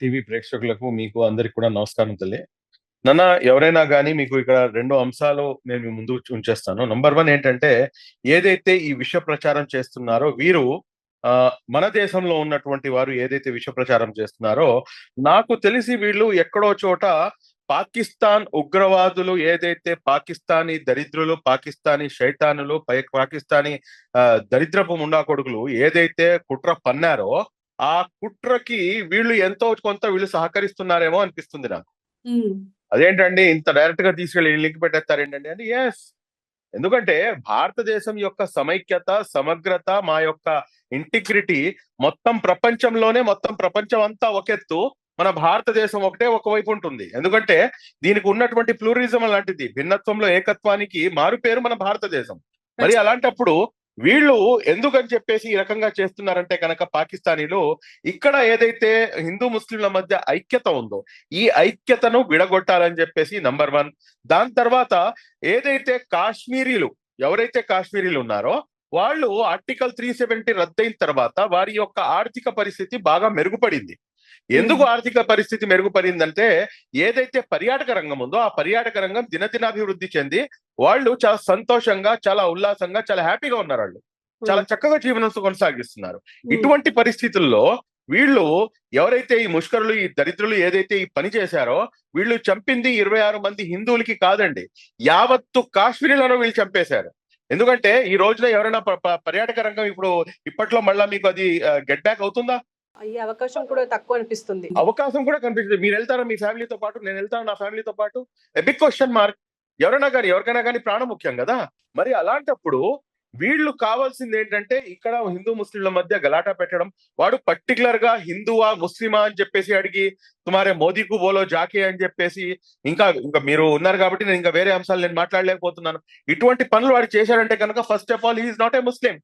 TV ప్రేక్షకులకు మీకు అందరికి కూడా నమస్కారం తల్లి. నాన్న, ఎవరైనా గానీ మీకు ఇక్కడ 2 అంశాలు నేను మీ ముందు ఉంచేస్తాను. నంబర్ 1 ఏంటంటే, ఏదైతే ఈ విష ప్రచారం చేస్తున్నారో వీరు మన దేశంలో ఉన్నటువంటి వారు ఏదైతే విష ప్రచారం చేస్తున్నారో, నాకు తెలిసి వీళ్ళు ఎక్కడో చోట పాకిస్తాన్ ఉగ్రవాదులు ఏదైతే పాకిస్తానీ దరిద్రులు, పాకిస్తానీ శైతానులు, పాకిస్తానీ దరిద్రపు ముండా కొడుకులు ఏదైతే కుట్ర పన్నారో, ఆ కుట్రకి వీళ్ళు ఎంతో కొంత వీళ్ళు సహకరిస్తున్నారేమో అనిపిస్తుంది నాకు. హ్మ్. అదేంటండి ఇంత డైరెక్ట్ గా తీసుకెళ్లి లింక్ పెట్టేస్తారేంటండి అని. ఎస్, ఎందుకంటే భారతదేశం యొక్క సమైక్యత, సమగ్రత, మా యొక్క ఇంటిగ్రిటీ మొత్తం ప్రపంచం అంతా ఒకెత్తు, మన భారతదేశం ఒకటే ఒకవైపు ఉంటుంది. ఎందుకంటే దీనికి ఉన్నటువంటి ప్లూరిజం అలాంటిది, భిన్నత్వంలో ఏకత్వానికి మారు పేరు మన భారతదేశం. మరి అలాంటప్పుడు వీళ్ళు ఎందుకని చెప్పేసి ఈ రకంగా చేస్తున్నారంటే కనుక, పాకిస్తానీలు ఇక్కడ ఏదైతే హిందూ ముస్లింల మధ్య ఐక్యత ఉందో ఈ ఐక్యతను విడగొట్టాలని చెప్పేసి నంబర్ 1. దాని తర్వాత ఏదైతే ఎవరైతే కాశ్మీరీలు ఉన్నారో వాళ్ళు ఆర్టికల్ 370 రద్దయిన తర్వాత వారి యొక్క ఆర్థిక పరిస్థితి బాగా మెరుగుపడింది. ఎందుకు ఆర్థిక పరిస్థితి మెరుగుపడిందంటే, ఏదైతే పర్యాటక రంగం ఉందో ఆ పర్యాటక రంగం దినదినాభివృద్ధి చెంది వాళ్ళు చాలా సంతోషంగా, చాలా ఉల్లాసంగా, చాలా హ్యాపీగా ఉన్నారు. వాళ్ళు చాలా చక్కగా జీవనం కొనసాగిస్తున్నారు. ఇటువంటి పరిస్థితుల్లో వీళ్ళు ఎవరైతే ఈ ముష్కరులు, ఈ దరిద్రులు ఏదైతే ఈ పని చేశారో, వీళ్ళు చంపింది 26 మంది హిందువులకి కాదండి, యావత్తు కాశ్మీరీలను వీళ్ళు చంపేశారు. ఎందుకంటే ఈ రోజున ఎవరైనా పర్యాటక రంగం ఇప్పట్లో మళ్ళా మీకు అది గెట్ బ్యాక్ అవుతుందా? అయ్యే అవకాశం కూడా తక్కువ అనిపిస్తుంది. అవకాశం కూడా కనిపిస్తుంది. మీరు వెళ్తారా మీ ఫ్యామిలీతో పాటు? నేను వెళ్తాను నా ఫ్యామిలీతో పాటు? Big question mark. ఎవరికైనా కానీ ప్రాణం ముఖ్యం కదా. మరి అలాంటప్పుడు వీళ్ళు కావాల్సింది ఏంటంటే, ఇక్కడ హిందూ ముస్లింల మధ్య గలాటా పెట్టడం. వాడు పర్టికులర్ గా హిందువా ముస్లిమా అని చెప్పేసి అడిగి, తుమారే మోదీకు బోలో జాకే అని చెప్పేసి, ఇంకా మీరు ఉన్నారు కాబట్టి నేను ఇంకా వేరే అంశాలు నేను మాట్లాడలేకపోతున్నాను. ఇటువంటి పనులు వాడు చేశాడంటే కనుక, first of all he is not a Muslim.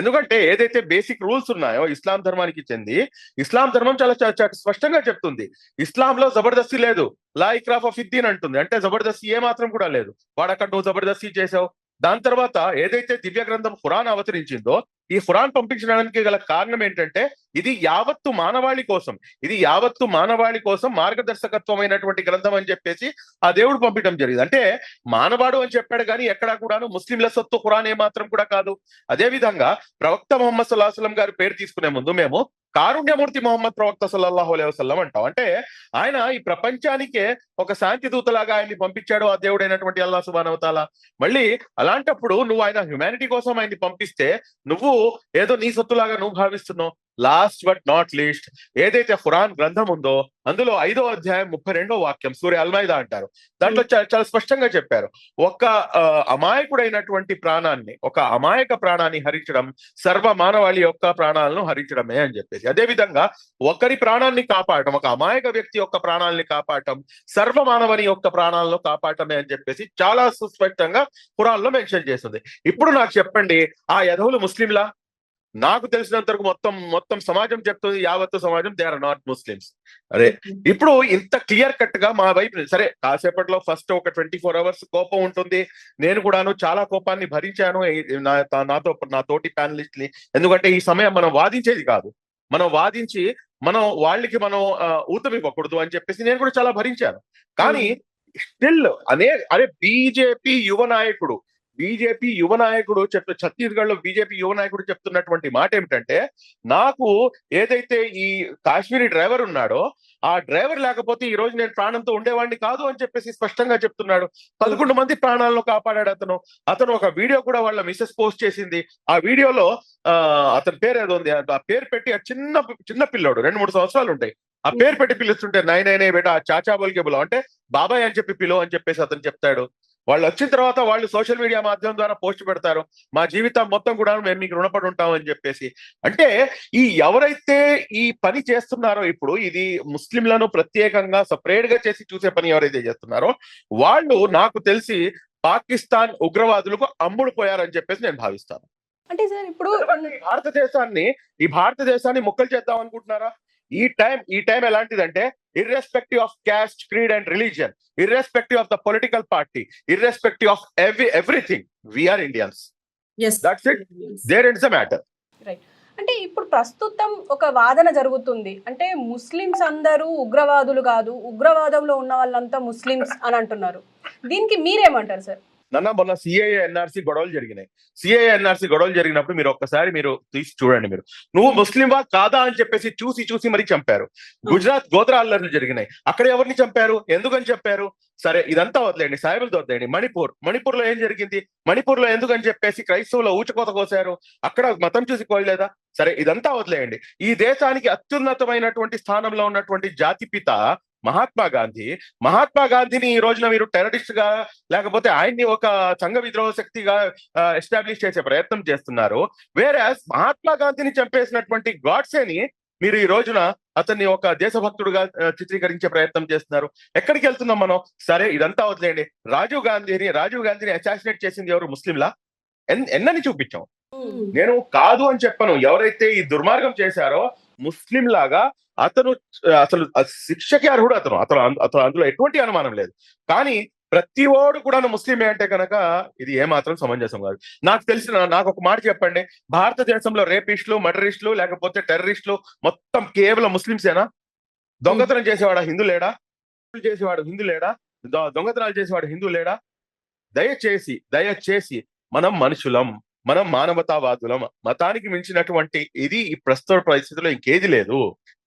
ఎందుకంటే ఏదైతే బేసిక్ రూల్స్ ఉన్నాయో ఇస్లాం ధర్మానికి చెంది, ఇస్లాం ధర్మం చాలా స్పష్టంగా చెప్తుంది, ఇస్లాంలో జబర్దస్తి లేదు, లా ఇక్రాహ ఫిద్దీన్ అంటుంది. అంటే జబర్దస్తి ఏ మాత్రం కూడా లేదు. వాడు అక్కడ నువ్వు జబర్దస్తి చేసావు. దాని తర్వాత ఏదైతే దివ్య గ్రంథం ఖురాన్ అవతరించిందో, ఈ ఖురాన్ పంపించడానికి గల కారణం ఏంటంటే, ఇది యావత్తు మానవాళి కోసం మార్గదర్శకత్వమైనటువంటి గ్రంథం అని చెప్పేసి ఆ దేవుడు పంపించడం జరిగింది. అంటే మానవాడు అని చెప్పాడు కానీ ఎక్కడా కూడాను ముస్లింల సొత్తు ఖురాన్ ఏ మాత్రం కూడా కాదు. అదే విధంగా ప్రవక్త మొహమ్మద్ సల్లల్లాహు అలైహి వసల్లం గారి పేరు తీసుకునే ముందు మేము కారుణ్యమూర్తి మొహమ్మద్ ప్రవక్త సల్లల్లాహు అలైహి వసల్లం అంటాం. అంటే ఆయన ఈ ప్రపంచానికే ఒక శాంతి దూతలాగా ఆయన్ని పంపించాడు ఆ దేవుడైనటువంటి అల్లాహ్ సుబ్హానహు వ తఆలా. మళ్ళీ అలాంటప్పుడు నువ్వు ఆయన హ్యుమానిటీ కోసం ఆయన్ని పంపిస్తే నువ్వు ఏదో నీ సొత్తులాగా నువ్వు భావిస్తున్నావు. లాస్ట్ బట్ నాట్ లీస్ట్, ఏదైతే ఖురాన్ గ్రంథం ఉందో అందులో 5వ అధ్యాయం 32వ వాక్యం, సూర అల్-మాయిదా అంటారు, దాంట్లో చాలా స్పష్టంగా చెప్పారు, ఒక అమాయక ప్రాణాన్ని హరించడం సర్వ మానవాళి యొక్క ప్రాణాలను హరించడమే అని చెప్పేసి. అదే విధంగా ఒకరి ప్రాణాన్ని కాపాడటం, ఒక అమాయక వ్యక్తి యొక్క ప్రాణాలని కాపాడటం సర్వ మానవుని యొక్క ప్రాణాలను కాపాడటమే అని చెప్పేసి చాలా సుస్పష్టంగా ఖురాన్ లో మెన్షన్ చేస్తుంది. ఇప్పుడు నాకు చెప్పండి, ఆ యధవులు ముస్లింలా? నాకు తెలిసినంత వరకు మొత్తం సమాజం చెప్తుంది, యావత్తు సమాజం దే ఆర్ నాట్ ముస్లిమ్స్. అరే, ఇప్పుడు ఇంత క్లియర్ కట్ గా మా వైపు సరే, కాసేపట్లో ఫస్ట్ ఒక 24 hours కోపం ఉంటుంది. నేను కూడాను చాలా కోపాన్ని భరించాను నా తోటి ప్యానలిస్ట్ ని. ఎందుకంటే ఈ సమయం మనం వాదించేది కాదు, మనం వాదించి వాళ్ళకి ఊతమివ్వకూడదు అని చెప్పేసి నేను కూడా చాలా భరించాను. కానీ స్టిల్ అరే బీజేపీ యువ నాయకుడు ఛత్తీస్గఢ్ లో బీజేపీ యువ నాయకుడు చెప్తున్నటువంటి మాట ఏమిటంటే, నాకు ఏదైతే ఈ కాశ్మీరీ డ్రైవర్ ఉన్నాడో ఆ డ్రైవర్ లేకపోతే ఈ రోజు నేను ప్రాణంతో ఉండేవాడిని కాదు అని చెప్పేసి స్పష్టంగా చెప్తున్నాడు. 11 మంది ప్రాణాలను కాపాడాడు అతను ఒక వీడియో కూడా వాళ్ళ మిసెస్ పోస్ట్ చేసింది. ఆ వీడియోలో అతని పేరు ఏదో ఉంది, ఆ పేరు పెట్టి ఆ చిన్న పిల్లోడు 2-3 సంవత్సరాలు ఉంటాయి, ఆ పేరు పెట్టి పిలుస్తుంటే నైనే బేటా చాచా బోల్కే బులావ్, అంటే బాబాయ్ అని చెప్పి పిలువ అని చెప్పేసి అతను చెప్తాడు. వాళ్ళు వచ్చిన తర్వాత వాళ్ళు సోషల్ మీడియా మాధ్యమం ద్వారా పోస్ట్ పెడతారు, మా జీవితం మొత్తం కూడా మేము మీకు రుణపడి ఉంటాం అని చెప్పేసి. అంటే ఎవరైతే ఈ పని చేస్తున్నారో, ఇప్పుడు ఇది ముస్లింలను ప్రత్యేకంగా సపరేట్ గా చేసి చూసే పని ఎవరైతే చేస్తున్నారో వాళ్ళు నాకు తెలిసి పాకిస్తాన్ ఉగ్రవాదులకు అమ్ముడుపోయారని చెప్పేసి నేను భావిస్తాను. అంటే సార్ ఇప్పుడు ఈ భారతదేశాన్ని ముక్కలు చేద్దాం అనుకుంటున్నారా? ఈ టైం ఎలాంటిదంటే, irrespective of caste, creed and religion, irrespective of the political party, irrespective of everything, we are Indians. Yes, that's it. There ends the matter. Right. అంటే ఇప్పుడు ప్రస్తుతం ఒక వాదన జరుగుతుంది. అంటే ముస్లిమ్స్ అందరూ ఉగ్రవాదులు కాదు, ఉగ్రవాదంలో ఉన్న వాళ్ళంతా ముస్లిమ్స్ అని అంటున్నారు. దీనికి మీరేమంటారు సార్? మొన్న సిఏఏ ఎన్ఆర్సీ గొడవలు జరిగినాయి. సిఏఏ ఎన్ఆర్సీ గొడవలు జరిగినప్పుడు మీరు ఒక్కసారి మీరు తీసి చూడండి. నువ్వు ముస్లింవా కాదా అని చెప్పేసి చూసి మరీ చంపారు. గుజరాత్ గోత్ర అల్లర్లు జరిగినాయి. అక్కడ ఎవరిని చంపారు, ఎందుకని చెప్పారు? సరే, ఇదంతా వదిలేండి, సాయిబులతో వదిలేండి. మణిపూర్ లో ఏం జరిగింది? మణిపూర్ లో ఎందుకని చెప్పేసి క్రైస్తవుల ఊచకోత కోసారు. అక్కడ మతం చూసి కోయలేదా? సరే, ఇదంతా వదిలేయండి. ఈ దేశానికి అత్యున్నతమైనటువంటి స్థానంలో ఉన్నటువంటి జాతిపిత మహాత్మా గాంధీని ఈ రోజున మీరు టెర్రరిస్ట్ గా, లేకపోతే ఆయన్ని ఒక సంఘ విద్రోహ శక్తిగా ఎస్టాబ్లిష్ చేసే ప్రయత్నం చేస్తున్నారు. వేరే మహాత్మా గాంధీని చంపేసినటువంటి గాడ్సేని మీరు ఈ రోజున అతన్ని ఒక దేశభక్తుడుగా చిత్రీకరించే ప్రయత్నం చేస్తున్నారు. ఎక్కడికి వెళ్తున్నాం మనం? సరే, ఇదంతా వదిలేయండి. రాజీవ్ గాంధీని అసాసినేట్ చేసింది ఎవరు? ముస్లింలా? ఎన్నని చూపించాం. నేను కాదు అని చెప్పను. ఎవరైతే ఈ దుర్మార్గం చేశారో ముస్లిం లాగా అతను అసలు శిక్షకి అర్హుడు. అతను అందులో ఎటువంటి అనుమానం లేదు. కానీ ప్రతి ఓడు కూడా ముస్లిమే అంటే కనుక ఇది ఏమాత్రం సమంజసం కాదు. నాకు ఒక మాట చెప్పండి, భారతదేశంలో రేపిస్టులు, మర్డరిస్టులు, లేకపోతే టెర్రరిస్టులు మొత్తం కేవలం ముస్లింసేనా? దొంగతనం చేసేవాడు హిందూ లేడా? దొంగతనాలు చేసేవాడు హిందూ లేడా? దయచేసి మనం మనుషులం, మనం మానవతావాదులం. మతానికి మించినటువంటి ఇది ఈ ప్రస్తుత పరిస్థితిలో ఇంకేది లేదు.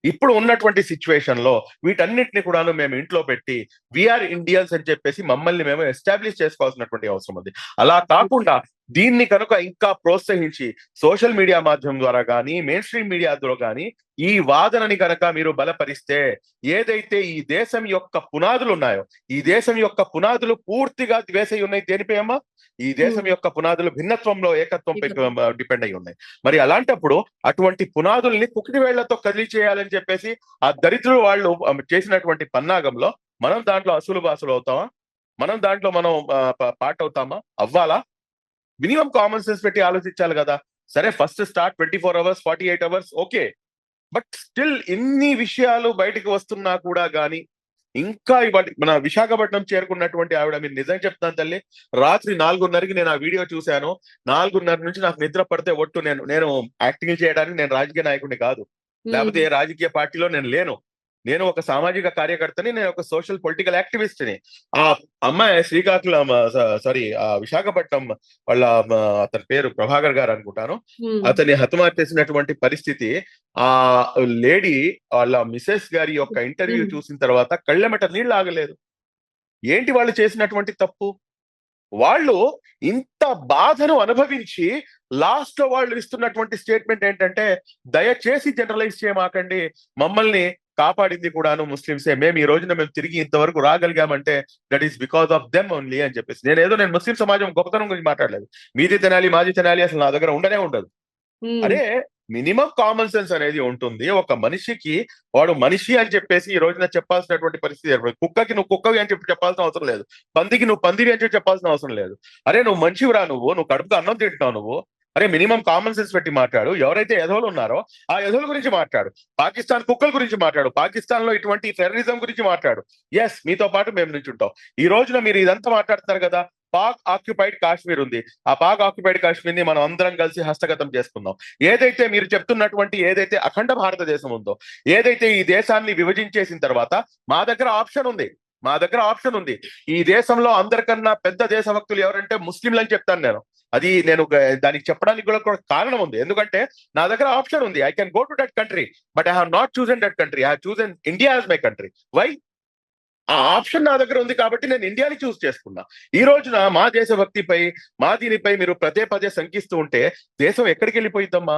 ఇప్పుడు ఉన్నటువంటి సిచ్యువేషన్ లో వీటన్నిటిని కూడా మేము ఇంట్లో పెట్టి వీఆర్ ఇండియన్స్ అని చెప్పేసి మమ్మల్ని మేము ఎస్టాబ్లిష్ చేసుకోవాల్సినటువంటి అవసరం ఉంది. అలా కాకుండా దీన్ని కనుక ఇంకా ప్రోత్సహించి సోషల్ మీడియా మాధ్యమం ద్వారా కానీ, మెయిన్ స్ట్రీమ్ మీడియా ద్వారా కానీ ఈ వాదనని కనుక మీరు బలపరిస్తే, ఏదైతే ఈ దేశం యొక్క పునాదులు ఉన్నాయో, ఈ దేశం యొక్క పునాదులు పూర్తిగా వేసై ఉన్నాయి. దేనిపై అమ్మా? ఈ దేశం యొక్క పునాదులు భిన్నత్వంలో ఏకత్వంపై డిపెండ్ అయి ఉన్నాయి. మరి అలాంటప్పుడు అటువంటి పునాదుల్ని కుకిటి వేళ్లతో కదిలి చేయాలని చెప్పేసి ఆ దరిద్రులు వాళ్ళు చేసినటువంటి పన్నాగంలో మనం దాంట్లో అసలు బాసులు అవుతామా? మనం దాంట్లో పార్ట్ అవుతామా? అవ్వాలా? మినిమం కామన్ సెన్స్ పెట్టి ఆలోచించాలి కదా. సరే, first start 24 hours 48 hours okay. But still ఇన్ని విషయాలు బయటకు వస్తున్నా కూడా గానీ ఇంకా ఇవాళ మన విశాఖపట్నం చేరుకున్నటువంటి ఆవిడ, మీరు నిజం చెప్తాను తల్లి, రాత్రి 4:30కి నేను ఆ వీడియో చూశాను. 4:30 నుంచి నాకు నిద్ర పడితే ఒట్టు. నేను యాక్టింగ్ చేయడానికి నేను రాజకీయ నాయకుడిని కాదు, లేకపోతే ఏ రాజకీయ పార్టీలో నేను లేను. నేను ఒక సామాజిక కార్యకర్తని, నేను ఒక సోషల్ పొలిటికల్ యాక్టివిస్ట్ ని. ఆ అమ్మాయి శ్రీకాకుళం, విశాఖపట్నం వాళ్ళ అతని పేరు ప్రభాకర్ గారు అనుకుంటాను, అతన్ని హతమార్చేసినటువంటి పరిస్థితి. ఆ లేడీ వాళ్ళ మిసెస్ గారి యొక్క ఇంటర్వ్యూ చూసిన తర్వాత కళ్ళెమట నీళ్ళు ఆగలేదు. ఏంటి వాళ్ళు చేసినటువంటి తప్పు? వాళ్ళు ఇంత బాధను అనుభవించి లాస్ట్ లో వాళ్ళు ఇస్తున్నటువంటి స్టేట్మెంట్ ఏంటంటే, దయచేసి జనరలైజ్ చేయమాకండి, మమ్మల్ని కాపాడింది కూడాను ముస్లింసే, మేము ఈ రోజున తిరిగి ఇంతవరకు రాగలిగామంటే that is because of them only అని చెప్పేసి. నేను ముస్లిం సమాజం గొప్పతనం గురించి మాట్లాడలేదు. మీది తినాలి మాది తినాలి అసలు నా దగ్గర ఉండదు. అరే, మినిమం కామన్ సెన్స్ అనేది ఉంటుంది. ఒక మనిషికి వాడు మనిషి అని చెప్పేసి ఈ రోజున చెప్పాల్సినటువంటి పరిస్థితి ఏర్పడింది. కుక్కకి నువ్వు కుక్కవి అని చెప్పి చెప్పాల్సిన అవసరం లేదు. పందికి నువ్వు పందివి అని చెప్పి చెప్పాల్సిన అవసరం లేదు. అరే, నువ్వు మనిషివిరా, నువ్వు కడుపుతో అన్నం తింటున్నావు నువ్వు. అరే, మినిమం కామన్ సెన్స్ పెట్టి మాట్లాడు. ఎవరైతే ఎదవలు ఉన్నారో ఆ ఎదవల గురించి మాట్లాడు. పాకిస్తాన్ కుక్కల గురించి మాట్లాడు. పాకిస్తాన్ లో ఇటువంటి టెర్రరిజం గురించి మాట్లాడు. ఎస్, మీతో పాటు మేము నుంచుంటాం. ఈ రోజున మీరు ఇదంతా మాట్లాడుతున్నారు కదా. పాక్ ఆక్యుపైడ్ కాశ్మీర్ ఉంది. ఆ పాక్ ఆక్యుపైడ్ కాశ్మీర్ ని మనం అందరం కలిసి హస్తగతం చేసుకుందాం. ఏదైతే మీరు చెప్తున్నటువంటి ఏదైతే అఖండ భారతదేశం ఉందో, ఏదైతే ఈ దేశాన్ని విభజించేసిన తర్వాత మా దగ్గర ఆప్షన్ ఉంది. ఈ దేశంలో అందరికన్నా పెద్ద దేశభక్తులు ఎవరంటే ముస్లింలు అని చెప్తాను నేను. నేను దానికి చెప్పడానికి కూడా కారణం ఉంది. ఎందుకంటే నా దగ్గర ఆప్షన్ ఉంది. I can go to that country, but I have not chosen that country. I have chosen India as my country. Why? ఆ ఆప్షన్ నా దగ్గర ఉంది కాబట్టి నేను ఇండియాని చూస్ చేసుకున్నా. ఈ రోజున మా దేశభక్తిపై, మా దీనిపై మీరు పదే శంకిస్తూ ఉంటే దేశం ఎక్కడికి వెళ్ళిపోయిద్దమ్మా?